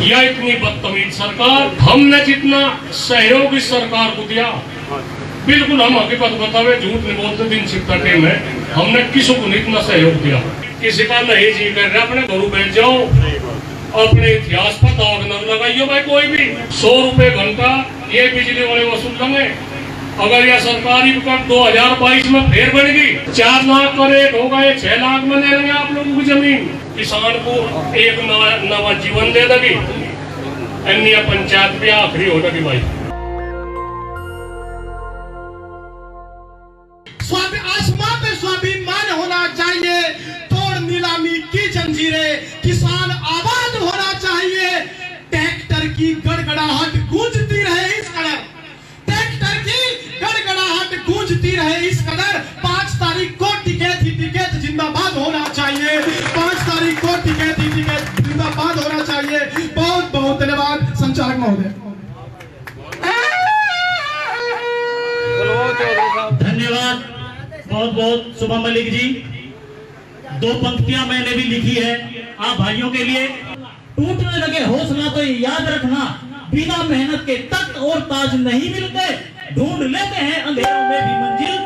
या इतनी बदतमीज सरकार। हमने जितना सहयोग इस सरकार को दिया, बिल्कुल हम हकीकत बतावे, झूठ नहीं बोलते, दिन छिपता टेम है, हमने किसी को नहीं इतना सहयोग दिया। किसी का नहीं जी कर रहे अपने घरों बैठ जाओ, अपने इतिहास पर दाग न लगाइयो भाई। कोई भी 100 रुपए घंटा ये बिजली वाले वसूल लेंगे। अगर यह सरकारी कर 2022 में फिर बढ़ेगी, 4 लाख का रेट होगा, ये 6 लाख में दे देंगे आप लोगों की जमीन। किसान को एक नवा जीवन दे देगी। अन्य पंचायत भी आखिरी हो जाएगी भाई। आसमां पे स्वाभिमान होना चाहिए, तोड़ नीलामी की जंजीरें, किसान आबाद होना चाहिए। ट्रैक्टर की गड़गड़ाहट गूंजती रहे इस कदर, ट्रैक्टर की गड़गड़ाहट गूंजती रहे इस कदर। 5 तारीख को टिकट जिंदाबाद होना चाहिए, 5 तारीख को टिकट जिंदाबाद होना चाहिए। बहुत बहुत धन्यवाद संचालक महोदय। धन्यवाद बहुत बहुत शुभम मलिक जी। 2 पंक्तियां मैंने भी लिखी है आप भाइयों के लिए। टूटने लगे हौसला तो याद रखना, बिना मेहनत के तख्त और ताज नहीं मिलते। ढूंढ लेते हैं अंधेरों में भी मंजिल,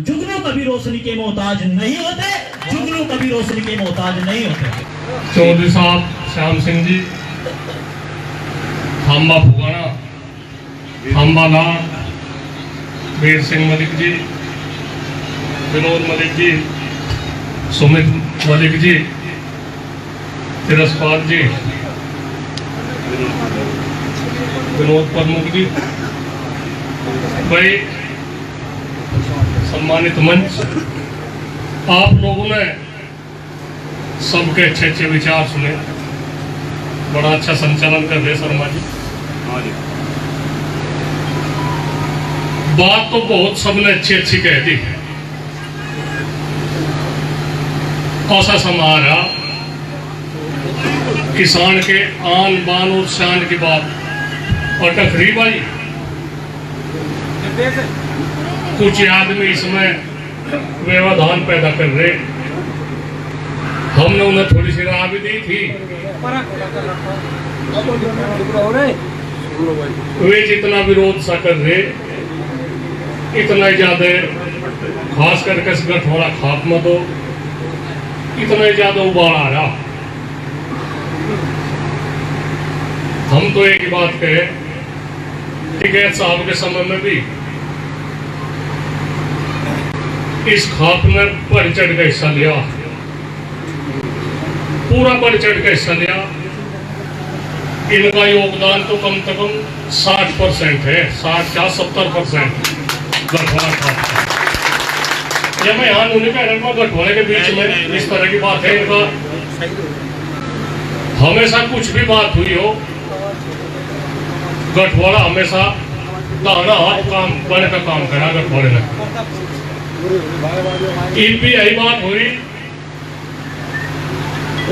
जुगनू कभी रोशनी के मोहताज नहीं होते, जुगनू कभी रोशनी के मोहताज नहीं होते। चौधरी साहब श्याम सिंह जी, थाम्बा फुगाना, थाम्बा लाल, वीर सिंह मलिक जी, विनोद मलिक जी, सुमित मलिक जी, तिरसपाल जी, विनोद प्रमुख जी, भाई सम्मानित मंच, आप लोगों ने सबके अच्छे अच्छे विचार सुने। बड़ा अच्छा संचालन कर रहे शर्मा जी। बात तो बहुत सबने अच्छी अच्छी कह दी। ऐसा समारा किसान के आन बान और शान की बात और टकरी भाई। कुछ आदमी इसमें व्यवधान पैदा कर रहे, हमने उन्हें थोड़ी सी राह भी दी थी। वे जितना विरोध सा कर रहे, इतना ही ज्यादा खास करके गठवाड़ा खाप मत हो, इतना ही ज्यादा उबाल आ रहा। हम तो एक ही बात कहे, टिकैत साहब के समय में भी इस खाप ने बढ़ चढ़ का हिस्सा लिया, पूरा बढ़ चढ़ का हिस्सा लिया। इनका योगदान तो कम से कम 60% है, 60 या 70%। गठवाड़ा खाप जब मैं यहाँ उन्हें कह रहा हूँ, गठवाड़े के बीच में इस तरह की बात है। इनका हमेशा कुछ भी बात हुई हो, गठवाड़ा हमेशा दाना हाथ काम बने का काम करा गठवाड़े ने। इन भी यही बात हुई,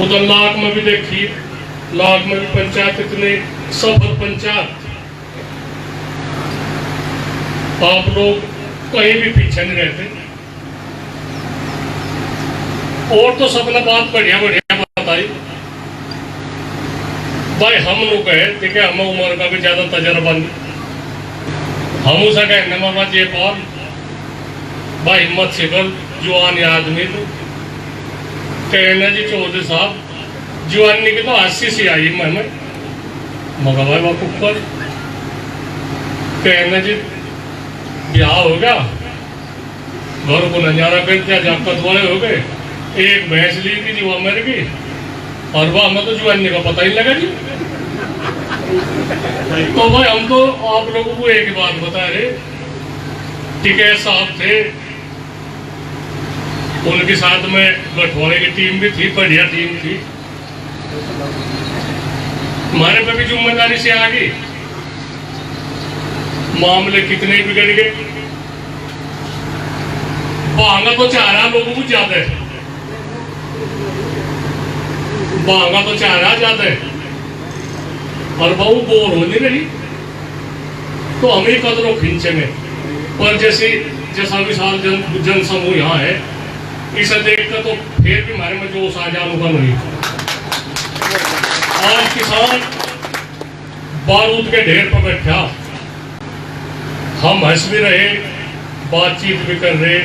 उधर लाख में भी देखी, लाख में भी पंचायत इतने सफल पंचायत। आप लोग कहीं भी पीछे नहीं रहते। और तो सबने बात बढ़िया बढ़िया बताई भाई। हम लोग कहे ठीक है, हम उम्र का भी ज्यादा तजर्बा नहीं, हम उसे कहने मामा जे पाल भाई हिम्मत से कर जवान आदमी तो कहना जी चौधरी साहब जवानी की तो 80 से आई मैं मगा भाई बाप ऊपर कहना जी ब्याह हो गया, घर को नजारा कर दिया, जाकत वाले हो गए, एक भैंस ली थी जी वो मर गई, और वह हमें तो जवानी का पता ही लगा जी। तो भाई हम तो आप लोगों को एक ही बात बता रहे, टिकैत साहब थे, उनके साथ में गठवाड़े की टीम भी थी, बढ़िया टीम थी। हमारे पे भी जिम्मेदारी से आ गई, मामले कितने बिगड़ गए। भांगा तो चाह रहा लोगों को ज्यादा है, भांगा तो चाह रहा ज्यादा है, और बहु बोर होने रही तो हमें कदरों खींचे में। पर जैसा विशाल जन समूह यहाँ है, इसे देखकर तो फिर भी हमारे में जोश आ जाने का नहीं। आज किसान बारूद के ढेर पर बैठा, हम हंस भी रहे, बातचीत भी कर रहे।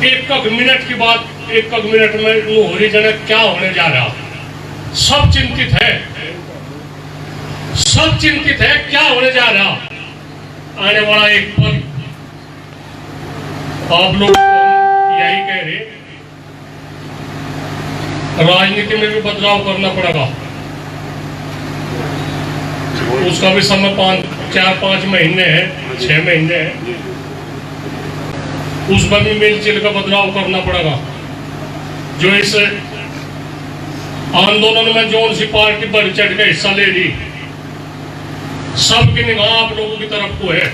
एक मिनट की बात, एक मिनट में वो हो रही जने क्या होने जा रहा, सब चिंतित है, सब चिंतित है क्या होने जा रहा। आने वाला एक पल आप लोग को हम यही कह रहे, राजनीति में भी बदलाव करना पड़ेगा। उसका भी समय 4-5 महीने है, 6 महीने है, उसमें भी मिलजुल का बदलाव करना पड़ेगा। जो इस आंदोलन में जो सी पार्टी बढ़ चढ़ के हिस्सा ले रही, सबकी निगाह आप लोगों की तरफ को है।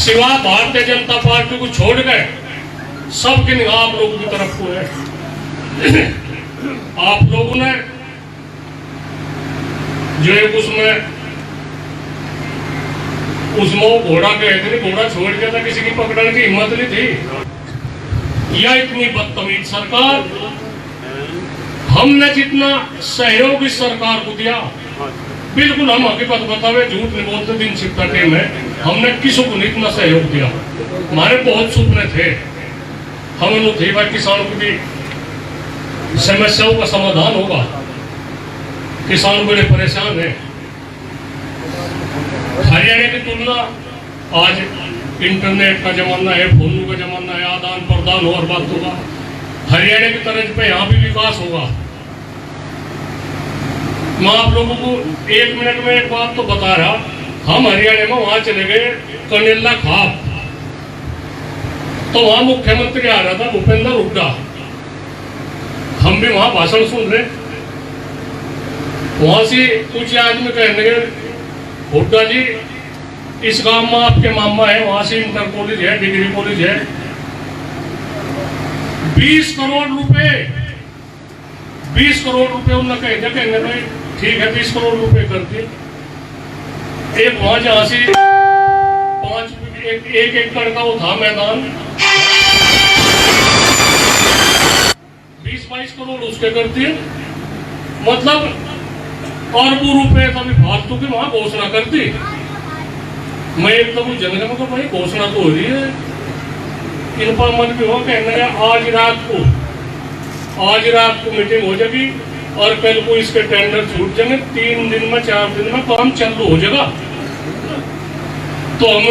सिवा भारतीय जनता पार्टी को छोड़ गए सबकी निगाह आप लोगों की तरफ को है। आप लोगों ने जो एक उसमें घोड़ा कहे थे, घोड़ा छोड़ दिया था, किसी की पकड़ने की हिम्मत नहीं थी। यह इतनी बदतमीज सरकार, हमने जितना सहयोग इस सरकार को दिया, बिल्कुल हम हकीकत बतावे, झूठ नहीं बोलते, दिन छिपता टेम है, हमने किसी को नहीं इतना सहयोग दिया। हमारे बहुत सपने थे, हमें थे भाई किसानों की समस्याओं का समाधान होगा, किसान बड़े परेशान हैं। हरियाणा की तुलना, आज इंटरनेट का जमाना है, फोनों का जमाना है, आदान प्रदान और बात होगा, हरियाणा की तरह पे यहाँ भी विकास होगा। मैं आप लोगों को 1 मिनट में एक बात तो बता रहा, हम हरियाणा में वहां चले गए कनेला खाप, तो वहां मुख्यमंत्री आ रहा था भूपेंद्र हुड्डा, हम भी वहां भाषण सुन रहे। वहां से कुछ आदमी कहने लगे, हुड्डा जी इस गांव में आपके मामा है, वहां से इंटर कॉलेज है, डिग्री कॉलेज है, 20 करोड़ रुपए, 20 करोड़ रुपए उन्होंने कह दिया, कहने भाई ठीक है 20 करोड़ रुपए कर दिए। एक वहां जहां से 1 एकड़ का वो था मैदान, 20-22 करोड़ उसके कर दिए। मतलब अरबों रुपए कभी फालतू की वहां घोषणा कर दी। मैं एक तो जनगण में भाई घोषणा तो हो रही है, इन पर मन भी हो, कहने आज रात को मीटिंग हो जाएगी और कल को इसके टेंडर छूट जाएंगे, 3 दिन में 4 दिन में काम चालू हो जाएगा। तो हम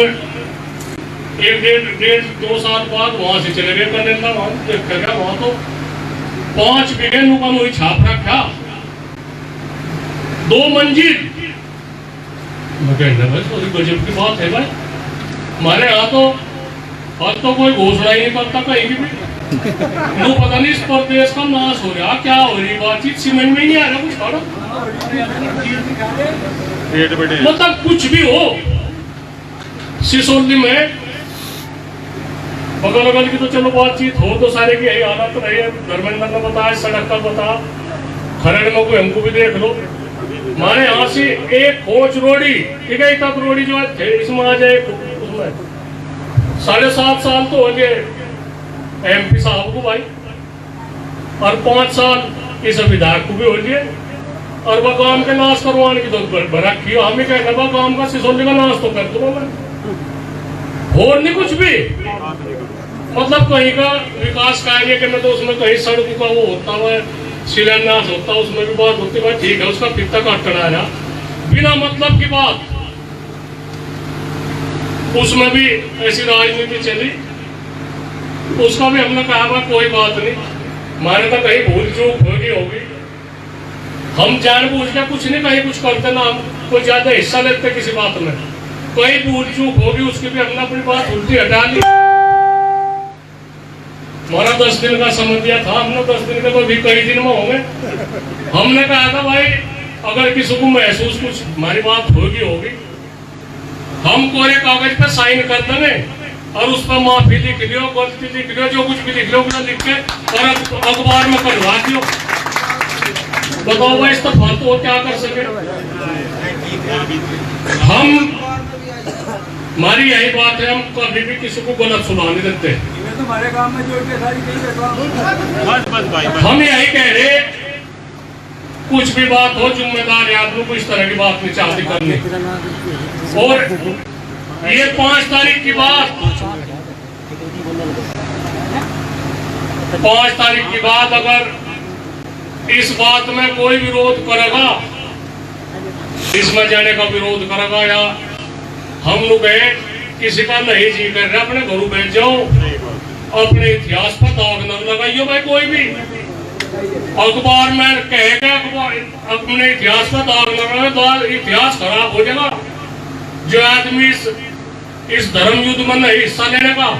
1-1.5-2 साल बाद वहां से चले गए कनेला, वहां देख गया, वहां तो 5 बीघे नुकम हुई छाप रखा, 2 मंजिल। मैं कहना भाई थोड़ी गजब की बात है भाई, हमारे यहाँ तो अब तो कोई घोषणा ही नहीं करता कहीं की भी। नो पता नहीं इस प्रदेश का नाश हो रहा, क्या हो रही बातचीत समझ में ही नहीं आ रहा कुछ। मतलब कुछ भी हो, सिसोली में बगल अगल की तो चलो बातचीत हो, तो सारे की यही हालत रही है। धर्मेंद्र ने बताया, सड़क का बता, खरड़ में कोई हमको भी देख लो। हमारे यहाँ से एक खोच रोड़ी, ठीक है, तक रोड़ी जो है इसमें आ जाए, उसमें 7.5 साल तो हो गए MP साहब को भाई, और 5 साल इस विधायक को भी हो गए, और वह काम के नाश करवाने की तो बड़ा किया। हमें कहना वह काम का सिसोली का नाश तो कर दूंगा मैं, और नहीं कुछ भी। मतलब कहीं का विकास कार्य के में तो उसमें कहीं सड़कों का वो होता है, शिलान्यास होता, उसमें भी बात होती है, ठीक है, उसका फित्ता काटना है, बिना मतलब की बात। उसमें भी ऐसी राजनीति चली, उसका भी हमने कहा कोई बात नहीं, हमारे तो कहीं भूल चूक होगी, हम जानबूझ के कुछ नहीं, कहीं कुछ करते ना, हम कोई ज्यादा हिस्सा लेते किसी बात में, कोई भूल चूक होगी उसकी भी हमने अपनी बात उल्टी हटा ली। हमारा 10 दिन का समय दिया था, हमने 10 दिन के तो भी कई दिन में होंगे। हमने कहा था भाई अगर किसी को महसूस कुछ हमारी बात होगी, हम कोरे कागज पे साइन कर देंगे और उस पर माफी लिख लियो, गलती लिख लियो, जो कुछ भी लिख लो लिख के और अखबार में करवा दियो। बताओ भाई इस तो फालतू क्या कर सके हम। हमारी यही बात है, हम कभी भी किसी को गलत सुना नहीं देते। हम यही कह रहे कुछ भी बात हो, जिम्मेदार आदमी को इस तरह की बात नहीं चाहती करनी। और ये 5 तारीख की बात, 5 तारीख की बात अगर इस बात में कोई विरोध करेगा, इसमें जाने का विरोध करेगा, या हम लोग किसी का नहीं जी कर रहे, अपने घरों बैठ जाओ, अपने इतिहास पर दाग न लगाइयो भाई। कोई भी अखबार में कहेगा अपने इतिहास पर दाग लगाए तो इतिहास खराब हो जाएगा। जो आदमी इस धर्म युद्ध में नहीं हिस्सा लेने का,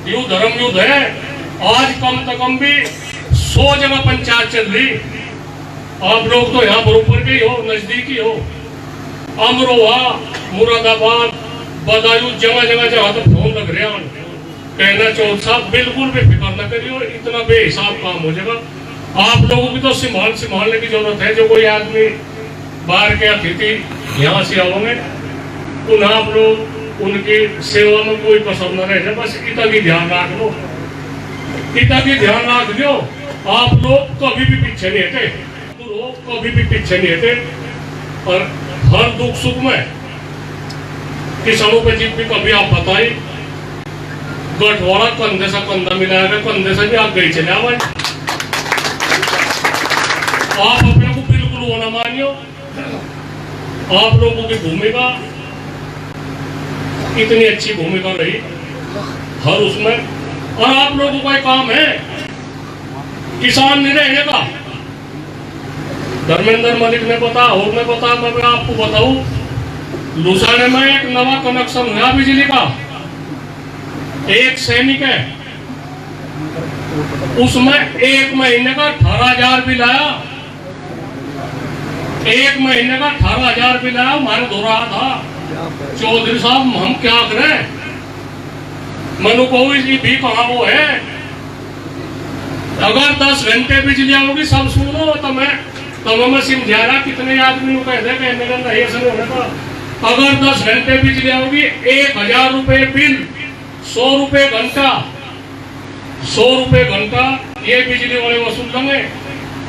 यू धर्म युद्ध है। आज कम से कम भी 100 जगह पंचायत चल रही। आप लोग तो यहाँ बरोबर के ही हो, नजदीकी हो। अमरोहा, मुरादाबाद, बदायूं, जगह जगह जहाँ तो फोन लग रहे हैं। कहना चौथ साहब बिल्कुल भी फिक्र न करिए, इतना बेहिसाब काम हो जाएगा। आप लोगों की तो संभालने की जरूरत है। जो कोई आदमी बाहर के अतिथि यहाँ से आओगे, उन्हें आप लोग उनकी सेवा में कोई कसर न रह जाए। बस इतना की ध्यान रख लो, इतना की ध्यान रख लो। आप लोग कभी भी पीछे नहीं हटे, कभी भी पीछे नहीं हटे। और हर दुख सुख में किसानों पे जीत भी कभी आप बताई, गठवाड़ा कंधे से कंधा मिलाएगा, कंधे से भी आप गई चले आवाज। आप अपने को बिल्कुल वो न मानियो। आप लोगों की भूमिका इतनी अच्छी भूमिका रही हर उसमें। और आप लोगों का काम है किसान नहीं रहने का। धर्मेंद्र मलिक ने बताया और मैं बता, मैं आपको बताऊं, लुसाने में एक नवा कनेक्शन हुआ बिजली का। एक सैनिक है, उसमें 1 महीने का 18,000 बिल आया। 1 महीने का 18,000 बिल आया। हमारे धो रहा था चौधरी साहब हम क्या करें, मनु को इसकी भी कहा वो है। अगर 10 घंटे बिजली आओगी सब सुनो तो मैं समझा रहा कितने आदमी कह दे कहने का नहीं ऐसा होने का। अगर 10 घंटे बिजली आओगी 1,000 रुपए बिल, 100 रुपए घंटा, 100 रुपए घंटा ये बिजली वाले वसूल लेंगे।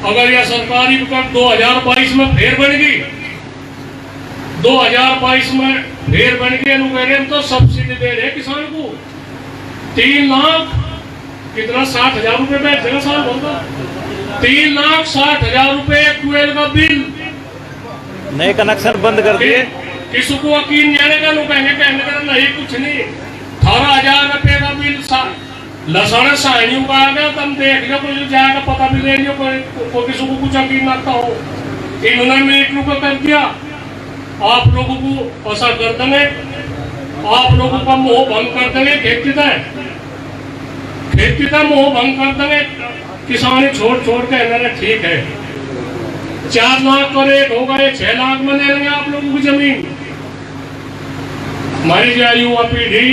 अगर यह सरकारी विकल्प 2022 में फिर बनेगी, 2022 में फिर बन गई तो सब्सिडी दे रहे किसान को 3 लाख कितना 60,000 रुपए बैठ जाएगा साल भर का। 3,60,000 रुपए ट्वेल का बिल। नए कनेक्शन बंद कर दिए। किसी को यकीन नहीं आएगा, लोग कहने का नहीं कुछ नहीं। 18,000 रुपए का बिल लसाने साइनियों का आ गया। तुम देख लो, कोई जाएगा पता भी ले लियो, कोई किसी को कुछ यकीन आता हो। इन्होंने मिनट का कर दिया। आप लोगों को असर कर देंगे, आप लोगों का मोह भंग कर देंगे। खेती का मोह भंग कर देंगे। किसानी छोड़ के इन्होंने ठीक है 4 लाख का रेट होगा, ये 6 लाख में ले लेंगे आप लोगों की जमीन। हमारी जो युवा पीढ़ी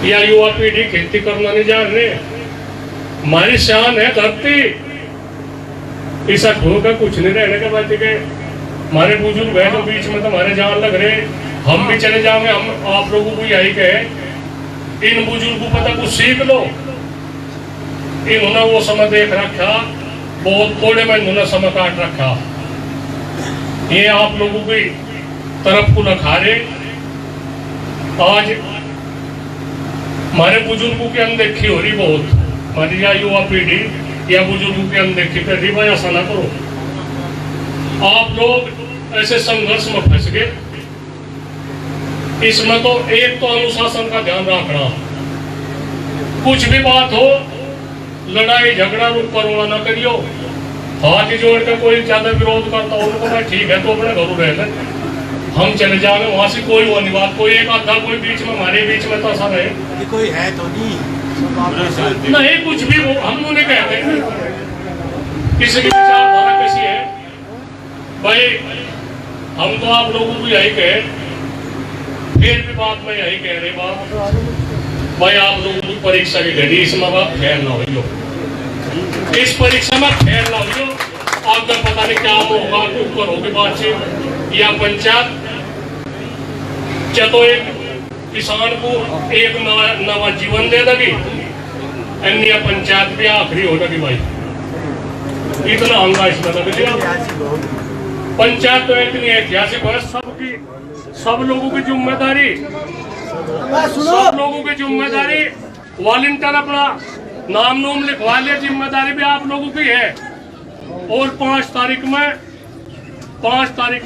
या युवा पीढ़ी खेती करना नहीं जान रहे। हमारी शान है धरती, ऐसा ठोकर कुछ नहीं रहने के बाद के हमारे बुजुर्ग है तो बीच में तो हमारे जान लग रहे। हम भी चले जाएंगे। हम आप लोगों को यही कहे, इन बुजुर्ग को पता कुछ सीख लो। इन्होंने वो समय देख रखा, बहुत थोड़े में इन्होंने समय काट रखा। ये आप लोगों की तरफ को रखा रहे। आज हमारे बुजुर्गों की अनदेखी हो रही बहुत। हमारी या युवा पीढ़ी या बुजुर्गों की अनदेखी कर रही। भाई ऐसा ना करो। आप लोग ऐसे संघर्ष में फंस गए। इसमें तो एक तो अनुशासन का ध्यान रखना। कुछ भी बात हो, लड़ाई झगड़ा रूप करोड़ा ना करियो। हाथ जोड़ के कोई ज्यादा विरोध करता हो उनको मैं ठीक है तो अपने घरों रह ले, हम चले जाएंगे। वहां से कोई वो नहीं बात, कोई एक आधा कोई बीच में हमारे बीच में तो ऐसा रहे कोई है तो नहीं कुछ भी वो हम लोग नहीं कहते। किसी की विचारधारा कैसी है भाई, हम तो आप लोगों को यही कहे, फिर भी बात में यही कह रहे बात भाई, आप लोगों की परीक्षा की घड़ी इसमें आप फेल ना हो। इस परीक्षा में फेल ना हो। आपका पता नहीं क्या होगा, ऊपर होगी बातचीत या पंचायत क्या तो एक किसान को एक नवा जीवन दे देगी, अन्य पंचायत भी आखिरी हो जाएगी भाई। इतना हंगा इसमें लग दिया। पंचायत तो इतनी ऐतिहासिक है, सब लोगों की जिम्मेदारी, सब लोगों की जिम्मेदारी। वॉलंटियर अपना नाम नूम लिखवा ले, जिम्मेदारी भी आप लोगों की है। और 5 तारीख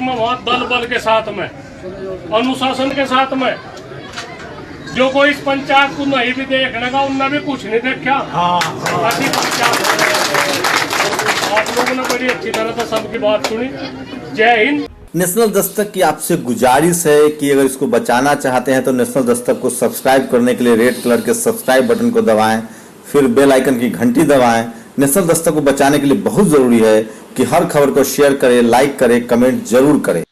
में वहां दल बल के साथ में, अनुशासन के साथ में, जो कोई इस पंचायत को नहीं भी देखने का, उनने भी कुछ नहीं देखा। ऐसी पंचायत आप लोगों ने बड़ी अच्छी तरह से सबकी बात सुनी। जय हिंद। नेशनल दस्तक की आपसे गुजारिश है कि अगर इसको बचाना चाहते हैं तो नेशनल दस्तक को सब्सक्राइब करने के लिए रेड कलर के सब्सक्राइब बटन को दबाएं, फिर बेल आइकन की घंटी दबाएं। नेशनल दस्तक को बचाने के लिए बहुत जरूरी है कि हर खबर को शेयर करें, लाइक करें, कमेंट जरूर करें।